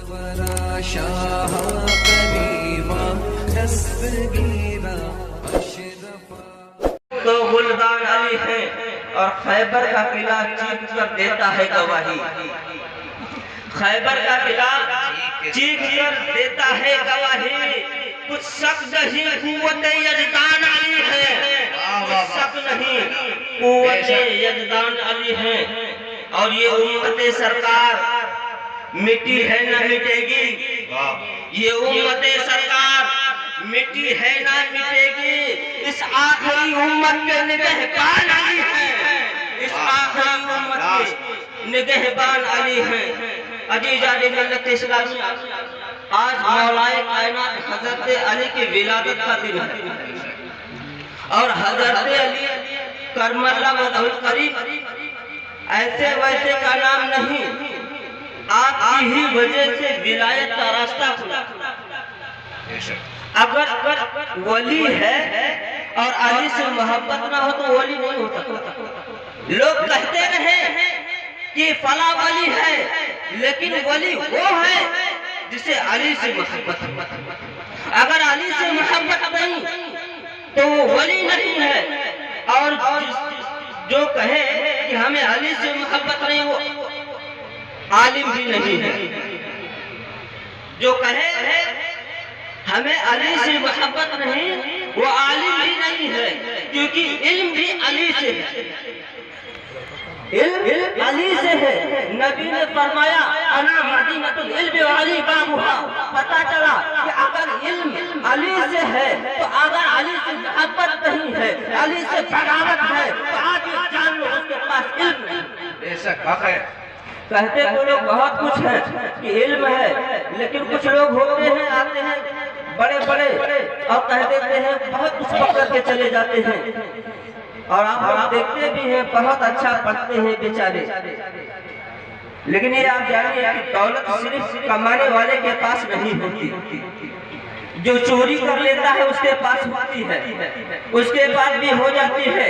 تو گلدان علی ہے اور خیبر کا قلعہ چیخ کر دیتا ہے گواہی. خیبر کا قلعہ چیخ کر دیتا ہے گواہی. کچھ شک نہیں قوت یزدان علی ہے. شک نہیں قوت یزدان علی ہے. اور یہ امت سرکار مٹی ہے نہ مٹے گی. یہ امت سرکار مٹی ہے نہ مٹے گی. اس آخری امت کے نگہبان علی ہیں. اس آخری امت کے نگہبان علی ہیں. عزیزان ملت اسلامی، آج مولا کائنات حضرت علی کی ولادت کا دن ہے اور حضرت علی کرم اللہ وجہہ الکریم ایسے ویسے کا نام نہیں. آپ کی ہی وجہ سے ولایت کا راستہ کھلا. اگر ولی ہے اور علی سے محبت نہ ہو تو ولی نہیں ہو سکتا. لوگ کہتے رہے کہ فلاں ولی ہے، لیکن ولی وہ ہے جسے علی سے محبت ہے. اگر علی سے محبت نہیں تو وہ ولی نہیں ہے. اور جو کہے کہ ہمیں علی سے محبت نہیں وہ عالم بھی نہیں ہے. جو کہے ہمیں علی سے محبت نہیں وہ عالم بھی نہیں ہے. کیونکہ علم بھی علی سے ہے. علم علی سے ہے. نبی نے فرمایا انا مدینۃ العلم وعلی بابها. پتہ چلا کہ اگر علم علی سے ہے تو اگر علی سے محبت نہیں ہے، علی سے بغاوت ہے تو آج جان لو اس کے پاس علم نہیں. بے شک حق ہے. کہتے تو لوگ بہت کچھ ہے کہ علم ہے، لیکن کچھ لوگ ہوتے ہیں آتے ہیں بڑے بڑے اور کہہ دیتے ہیں بہت کچھ پکڑ کے چلے جاتے ہیں. اور آپ دیکھتے بھی ہیں بہت اچھا پڑھتے ہیں بیچارے. لیکن یہ آپ جانیں کہ دولت صرف کمانے والے کے پاس نہیں ہوتی. جو چوری کر لیتا ہے اس کے پاس ہوتی ہے، اس کے پاس بھی ہو جاتی ہے.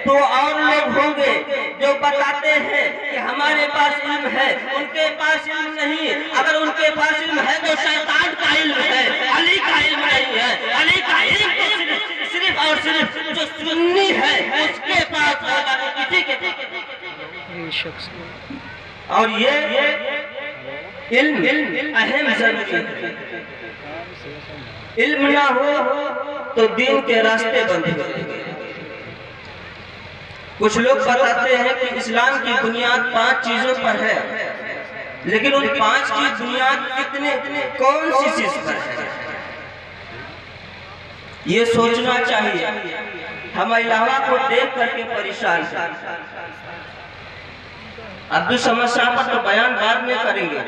تو اور لوگ ہوں گے جو بتاتے ہیں کہ ہمارے پاس علم ہے، ان کے پاس علم نہیں. اگر ان کے پاس علم ہے تو شیطان کا علم ہے، علی کا علم نہیں ہے. علی کا علم تو صرف اور صرف جو سنی ہے اس کے پاس ہوگا تو کسی کے. اور یہ علم اہم ضروری ہے. علم نہ ہو تو دین کے راستے بند ہو جائیں گے. کچھ لوگ بتاتے ہیں کہ اسلام کی بنیاد 5 چیزوں پر ہے، لیکن ان 5 کی بنیاد کون سی چیز پر ہے یہ سوچنا چاہیے. ہم علاوہ کو دیکھ کر کے پریشان ہیں. عبدالصمد صاحب پر تو بیان بعد میں کریں گے،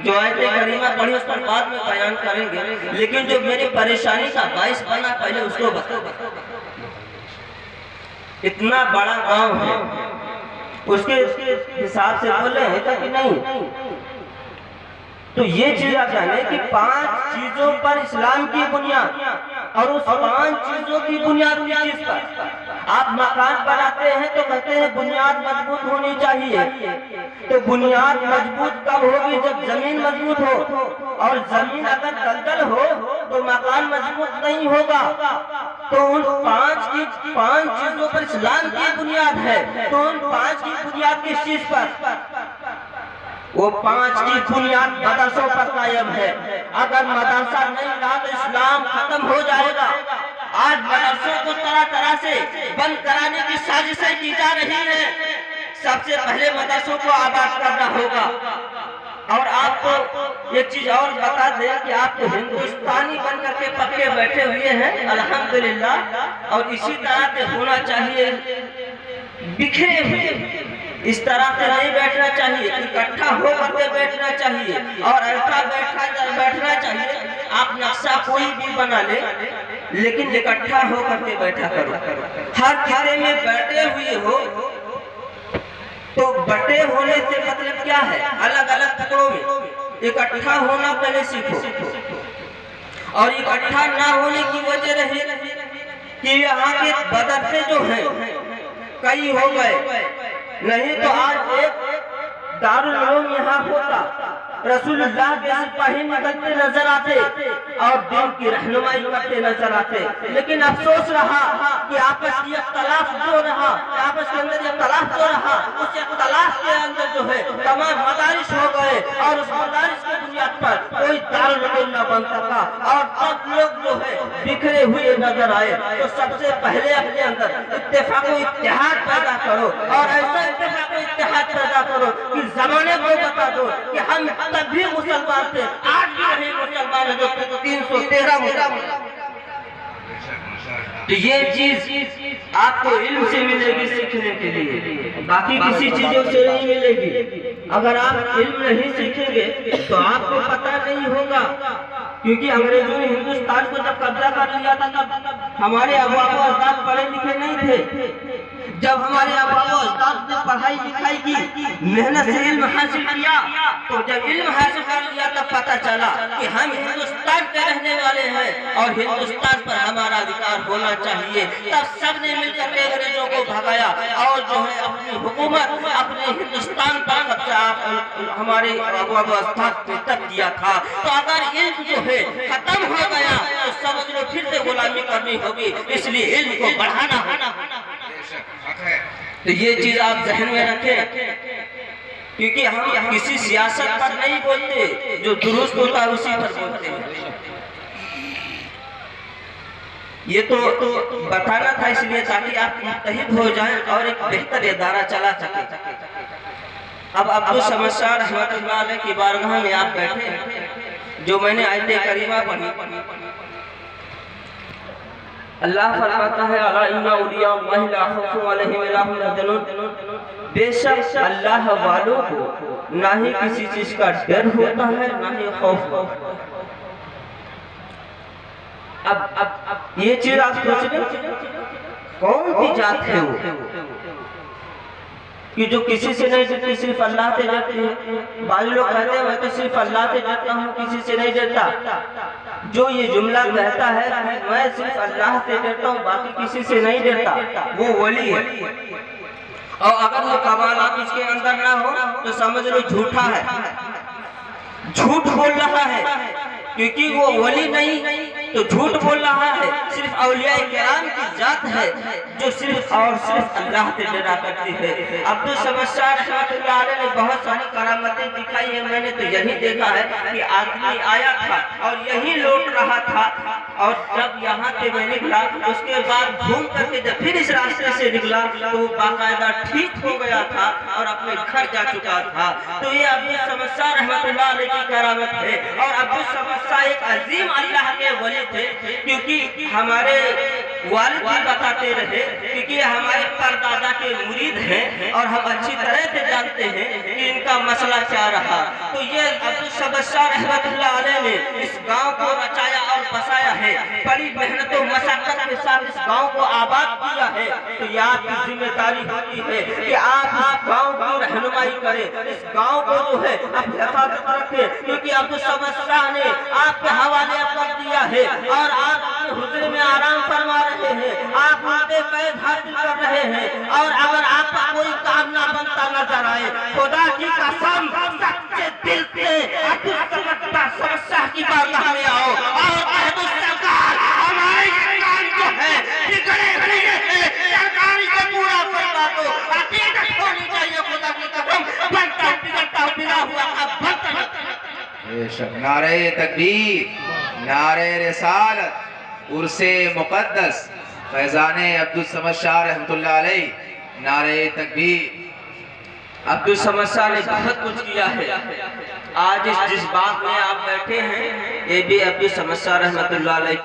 جو آیت کریمہ پڑھی اس پر بعد میں بیان کریں گے. لیکن جو میری پریشانی کا باعث بنا پہلے اس کو بتا. اتنا بڑا گاؤں ہے، اس کے حساب سے بولے ہیں کہ نہیں. تو یہ چیز آپ جانیں کہ 5 چیزوں پر اسلام کی بنیاد، اور اس 5 چیزوں کی بنیاد کیا چیز پر؟ آپ مکان بناتے ہیں تو کہتے ہیں بنیاد مضبوط ہونی چاہیے. تو بنیاد مضبوط کب ہوگی؟ جب زمین مضبوط ہو. اور زمین اگر دلدل ہو تو مکان مضبوط نہیں ہوگا. تو ان 5 چیزوں پر اسلام کی بنیاد ہے. تو ان 5 کی بنیاد کس چیز پر؟ وہ 5 کی بنیاد مدرسوں پر قائم ہے. اگر مدرسہ نہیں رہا تو اسلام ختم ہو جائے گا. آج مدرسوں کو طرح طرح سے بند کرانے کی سازشیں کی جا رہی ہیں. سب سے پہلے مدرسوں کو آباد کرنا ہوگا. اور آپ کو ایک چیز اور بتا دیں کہ آپ تو ہندوستانی بن کر کے پکے بیٹھے ہوئے ہیں الحمدللہ، اور اسی طرح سے ہونا چاہیے. بکھرے ہوئے اس طرح سے نہیں بیٹھنا چاہیے، اکٹھا ہو کر کے بیٹھنا چاہیے. اور ایسا بیٹھنا چاہیے آپ نقشہ کوئی بھی بنا لے لیکن اکٹھا ہو کر کے بیٹھا کرو. ہر گھرے میں بیٹھے ہوئے ہو تو بٹے ہونے سے مطلب کیا ہے؟ الگ الگ ٹکڑوں میں اکٹھا ہونا پہلے سیکھو. اور اکٹھا نہ ہونے کی وجہ رہی کہ یہاں کے مدرسے جو ہیں کئی ہو گئے. نہیں تو آج ایک دارالعلوم یہاں ہوتا رسول اللہ کے سپاہی نکلتے نظر آتے اور دین کی رہنمائی کرتے نظر آتے، لیکن افسوس رہا کہ آپس کی اختلاف جو رہا، آپس کے اندر اختلاف جو رہا، اس اختلاف کے اندر جو ہے تمام مدارس ہو گئے اور اس مدارس کی بنیاد پر کوئی دارالعلوم نہ بن سکا اور سب لوگ جو ہے بکھرے ہوئے نظر آئے۔ تو سب سے پہلے اپنے اندر اتفاق و اتحاد پیدا کرو اور ایسا اتفاق و اتحاد پیدا کرو کہ زمانے کو بتا دو کہ ہم تب بھی مسلمان تھے، آج بھی وہی مسلمان ہے جو 313 مسلمان۔ تو یہ چیز آپ کو علم سے ملے گی سیکھنے کے لیے، باقی کسی چیزوں سے نہیں ملے گی۔ اگر آپ علم نہیں سیکھیں گے تو آپ کو پتہ نہیں ہوگا، کیونکہ انگریزوں نے ہندوستان کو جب قبضہ کر لیا تھا تب ہمارے آبا و اجداد پڑھے لکھے نہیں تھے۔ جب ہمارے آبا و اجداد نے پڑھائی لکھائی کی، محنت سے علم حاصل کیا، تو جب علم حاصل کر لیا تب پتہ چلا کہ ہم ہندوستان کے رہنے والے ہیں اور ہندوستان پر ہمارا ادھیکار ہونا چاہیے۔ تب سب نے مل کر کے انگریزوں کو بھگایا اور جو ہے اپنی حکومت اپنے ہندوستان پر قبضہ ہمارے آبا و اجداد نے تب کیا تھا۔ تو اگر علم جو ہے ختم ہو گیا تو سمجھ لو پھر سے غلامی کرنی ہوگی، اس لیے علم کو بڑھانا ہونا۔ تو یہ چیز آپ ذہن میں رکھیں، کیونکہ ہم کسی سیاست پر نہیں بولتے، جو درست ہوتا ہے اسی پر بولتے ہیں۔ یہ تو بتانا تھا اس لیے تاکہ آپ متحد ہو جائیں اور ایک بہتر ادارہ چلا سکیں۔ اب عبدالصمد شاہ رحمۃ اللہ علیہ کی بارگاہ میں آپ بیٹھے، جو میں نے آیت کریمہ پڑھی، اللہ فرماتا ہے الا ان اولیاء اللہ لا خوف علیہم ولا هم يحزنون، بے شک اللہ والوں کو نہ ہی کسی چیز کا ڈر ہوتا ہے نہ ہی خوف ہوتا ہے۔ اب یہ چیز آپ سوچ لیں، کون سی ذات ہے وہ کہ جو کسی سے نہیں ڈرتی، صرف اللہ سے ڈرتی ہے؟ بعض لوگ کہتے ہیں میں تو صرف اللہ سے ڈرتا ہوں، کسی سے نہیں ڈرتا۔ جو یہ جملہ کہتا ہے کہ میں صرف اللہ سے ڈرتا ہوں باقی کسی سے نہیں ڈرتا، وہ ولی ہے۔ اور اگر وہ کمالات اس کے اندر نہ ہو تو سمجھ لو جھوٹا ہے، جھوٹ بول رہا ہے، کیونکہ وہ ولی نہیں تو جھوٹ بول رہا ہے۔ صرف اولیاء کرام کی ذات ہے جو صرف اور صرف اللہ سے ڈرا کرتی ہے۔ عبدالصمد شاہ رحمۃ اللہ علیہ نے بہت ساری کرامتیں دکھائی ہیں، میں نے تو یہی دیکھا ہے کہ آدمی آیا تھا اور یہی لوٹ رہا تھا، اور جب یہاں سے میں نکلا اس کے بعد گھوم کر کے جب پھر اس راستے سے نکلا تو وہ باقاعدہ ٹھیک ہو گیا تھا اور اپنے گھر جا چکا تھا۔ تو یہ عبدالصمد شاہ رحمۃ اللہ علیہ کی کرامت ہے۔ اور عبدالصمد شاہ ایک عظیم اللہ کے ولی تھے، کیونکہ ہمارے والد بھی بتاتے رہے، کیونکہ ہمارے پردادا کے مرید ہیں اور ہم اچھی طرح سے جانتے ہیں کہ ان کا مسئلہ کیا رہا۔ تو یہ عبدالصمد شاہ رحمۃ اللہ علیہ نے اس گاؤں کو رچایا اور بسایا ہے، بڑی محنت و مشقت کے ساتھ اس گاؤں کو آباد کیا ہے۔ تو یہ آپ کی ذمہ داری ہوتی ہے کہ آپ اس گاؤں کی رہنمائی کریں، اس گاؤں کو جو ہے آپ حفاظت رکھیں، کیونکہ عبدالصمد شاہ نے آپ کے حوالے کر دیا ہے اور آپ اپنے حضور میں آرام فرما رہے ہیں، آپ وہاں پہ فیض حاصل کر رہے ہیں۔ اور اگر آپ کا کوئی کام نہ بنتا نظر آئے، خدا کی قسم سچے دل سے عبدالصمد شاہ کی بارگاہ میں آؤ اور کہہ دو سرکار ہمارے کام جو ہے بگڑے ہوئے ہیں، سرکار اسے پورا کروا دو۔ عقیدت ہونی چاہیے خدا کی قسم، بنتا بگڑتا بنا ہوا اب بنتا۔ بے شک نعرہ تکبیر، نعرہ رسالت، عرس مقدس فیضان عبدالصمد شاہ رحمۃ اللہ علیہ، نعرہ تکبیر۔ عبدالصمد شاہ نے بہت کچھ کیا ہے۔ آج جس باغ میں آپ بیٹھے ہیں یہ بھی عبدالصمد شاہ رحمۃ اللہ علیہ